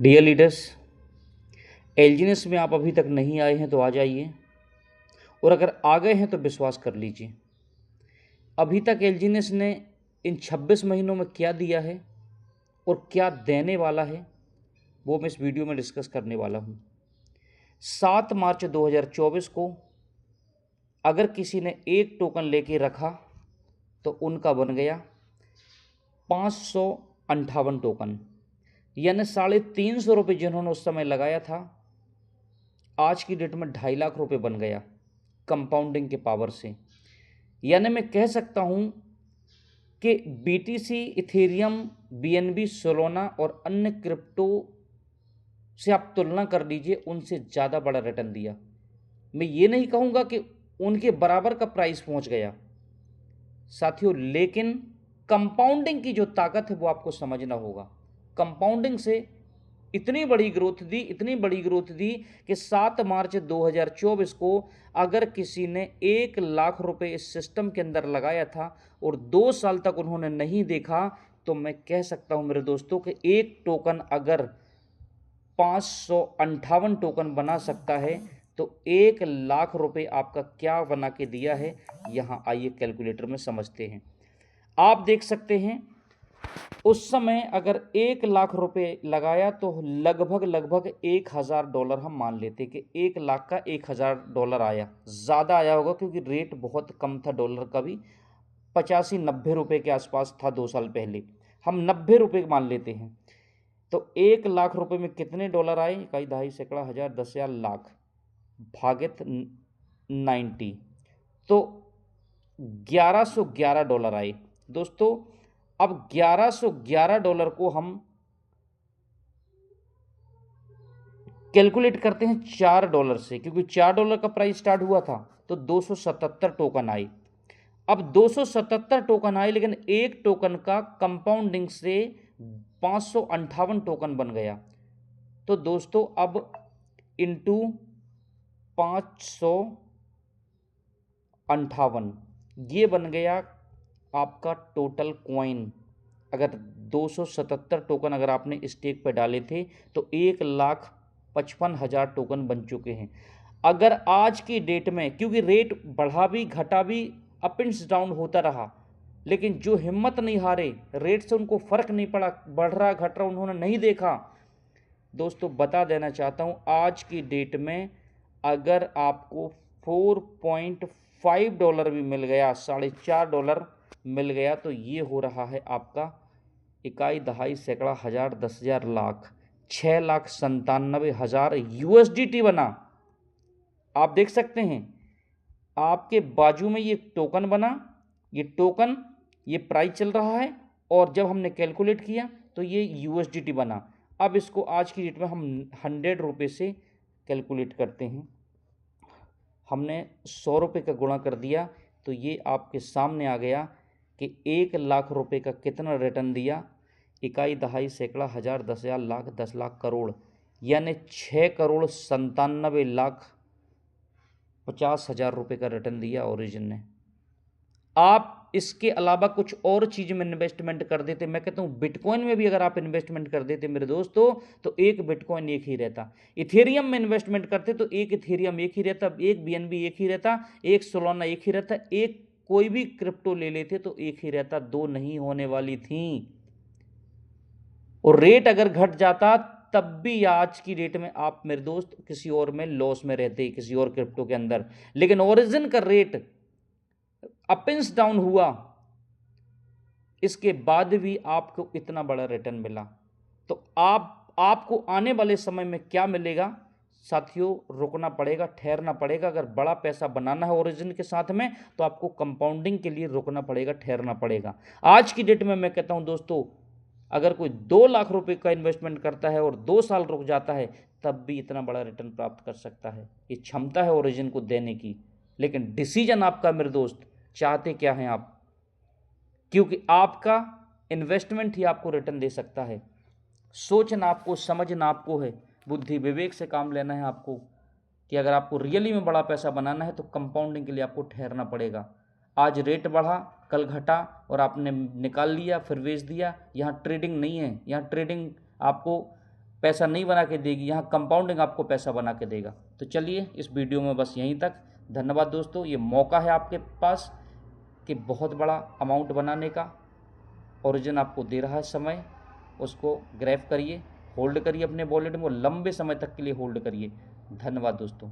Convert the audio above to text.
Dear leaders, एलजीनेस में आप अभी तक नहीं आए हैं तो आ जाइए, और अगर आ गए हैं तो विश्वास कर लीजिए। अभी तक एलजीनेस ने इन 26 महीनों में क्या दिया है और क्या देने वाला है, वो मैं इस वीडियो में डिस्कस करने वाला हूँ। 7 मार्च 2024 को अगर किसी ने एक टोकन लेके रखा तो उनका बन गया 558 टोकन, यानी 350 रुपये जिन्होंने उस समय लगाया था, आज की डेट में 2.5 लाख रुपए बन गया कंपाउंडिंग के पावर से। यानी मैं कह सकता हूं कि बीटीसी, इथेरियम, बीएनबी, सोलोना और अन्य क्रिप्टो से आप तुलना कर लीजिए, उनसे ज़्यादा बड़ा रिटर्न दिया। मैं ये नहीं कहूँगा कि उनके बराबर का प्राइस पहुँच गया साथियों, लेकिन कंपाउंडिंग की जो ताकत है वो आपको समझना होगा। कंपाउंडिंग से इतनी बड़ी ग्रोथ दी कि 7 मार्च 2024 को अगर किसी ने 1 लाख रुपए इस सिस्टम के अंदर लगाया था और 2 साल तक उन्होंने नहीं देखा, तो मैं कह सकता हूं मेरे दोस्तों कि एक टोकन अगर 558 टोकन बना सकता है तो 1 लाख रुपए आपका क्या बना के दिया है, यहां आइए कैलकुलेटर में समझते हैं। आप देख सकते हैं उस समय अगर 1 लाख रुपए लगाया तो लगभग $1000 हम मान लेते कि 1 लाख का $1000 आया। ज़्यादा आया होगा क्योंकि रेट बहुत कम था डॉलर का भी, 85-90 रुपये के आसपास था 2 साल पहले। हम 90 रुपये मान लेते हैं तो 1 लाख रुपए में कितने डॉलर आए? इकाई, दहाई, सैकड़ा, हजार, 10,000, लाख भागित 90, तो $1111 आए। दोस्तों अब $1111 को हम कैलकुलेट करते हैं $4 से, क्योंकि $4 का प्राइस स्टार्ट हुआ था तो 277 टोकन आए। अब 277 टोकन आए, लेकिन एक टोकन का कंपाउंडिंग से 558 टोकन बन गया। तो दोस्तों अब इंटू 558 ये बन गया आपका टोटल कॉइन। अगर 277 टोकन अगर आपने स्टेक पे डाले थे तो 1,55,000 टोकन बन चुके हैं। अगर आज की डेट में, क्योंकि रेट बढ़ा भी घटा भी, अप एंड डाउन होता रहा, लेकिन जो हिम्मत नहीं हारे, रेट से उनको फर्क नहीं पड़ा, बढ़ रहा घट रहा उन्होंने नहीं देखा। दोस्तों बता देना चाहता हूं, आज की डेट में अगर आपको $4.5 भी मिल गया, $4.5 मिल गया, तो ये हो रहा है आपका इकाई, दहाई, सैकड़ा, हजार, 10,000, लाख, 6,97,000 USDT बना। आप देख सकते हैं आपके बाजू में ये टोकन बना, ये टोकन, ये प्राइस चल रहा है, और जब हमने कैलकुलेट किया तो ये USDT बना। अब इसको आज की डेट में हम 100 रुपये से कैलकुलेट करते हैं। हमने 100 रुपये का गुणा कर दिया तो ये आपके सामने आ गया कि 1 लाख रुपए का कितना रिटर्न दिया। इकाई, दहाई, सैकड़ा, हजार, 10,000, लाख, 10 लाख, करोड़, यानी 6,97,50,000 रुपये का रिटर्न दिया ओरिजिन ने। आप इसके अलावा कुछ और चीज़ में इन्वेस्टमेंट कर देते, मैं कहता हूँ बिटकॉइन में भी अगर आप इन्वेस्टमेंट कर देते मेरे दोस्तों, तो एक बिटकॉइन एक ही रहता। इथेरियम में इन्वेस्टमेंट करते तो एक इथेरियम एक ही रहता, एक बीएनबी एक ही रहता, एक सोलोना एक ही रहता, एक कोई भी क्रिप्टो ले लेते तो एक ही रहता, दो नहीं होने वाली थी। और रेट अगर घट जाता तब भी आज की डेट में आप मेरे दोस्त किसी और में लॉस में रहते, किसी और क्रिप्टो के अंदर। लेकिन ओरिजिन का रेट अप एंड डाउन हुआ, इसके बाद भी आपको इतना बड़ा रिटर्न मिला। तो आपको आने वाले समय में क्या मिलेगा साथियों? रुकना पड़ेगा, ठहरना पड़ेगा। अगर बड़ा पैसा बनाना है ओरिजिन के साथ में तो आपको कंपाउंडिंग के लिए रुकना पड़ेगा, ठहरना पड़ेगा। आज की डेट में मैं कहता हूं दोस्तों, अगर कोई 2 लाख रुपए का इन्वेस्टमेंट करता है और 2 साल रुक जाता है तब भी इतना बड़ा रिटर्न प्राप्त कर सकता है। ये क्षमता है ओरिजिन को देने की। लेकिन डिसीजन आपका मेरे दोस्त, चाहते क्या हैं आप, क्योंकि आपका इन्वेस्टमेंट ही आपको रिटर्न दे सकता है। सोचना आपको, समझना आपको है, बुद्धि विवेक से काम लेना है आपको, कि अगर आपको रियली में बड़ा पैसा बनाना है तो कंपाउंडिंग के लिए आपको ठहरना पड़ेगा। आज रेट बढ़ा, कल घटा और आपने निकाल लिया फिर बेच दिया, यहाँ ट्रेडिंग नहीं है। यहाँ ट्रेडिंग आपको पैसा नहीं बना के देगी, यहाँ कंपाउंडिंग आपको पैसा बना के देगा। तो चलिए इस वीडियो में बस यहीं तक। धन्यवाद दोस्तों। ये मौका है आपके पास कि बहुत बड़ा अमाउंट बनाने का। ओरिजिन आपको दे रहा है समय, उसको ग्रैब करिए, होल्ड करिए अपने वॉलेट में, लंबे समय तक के लिए होल्ड करिए। धन्यवाद दोस्तों।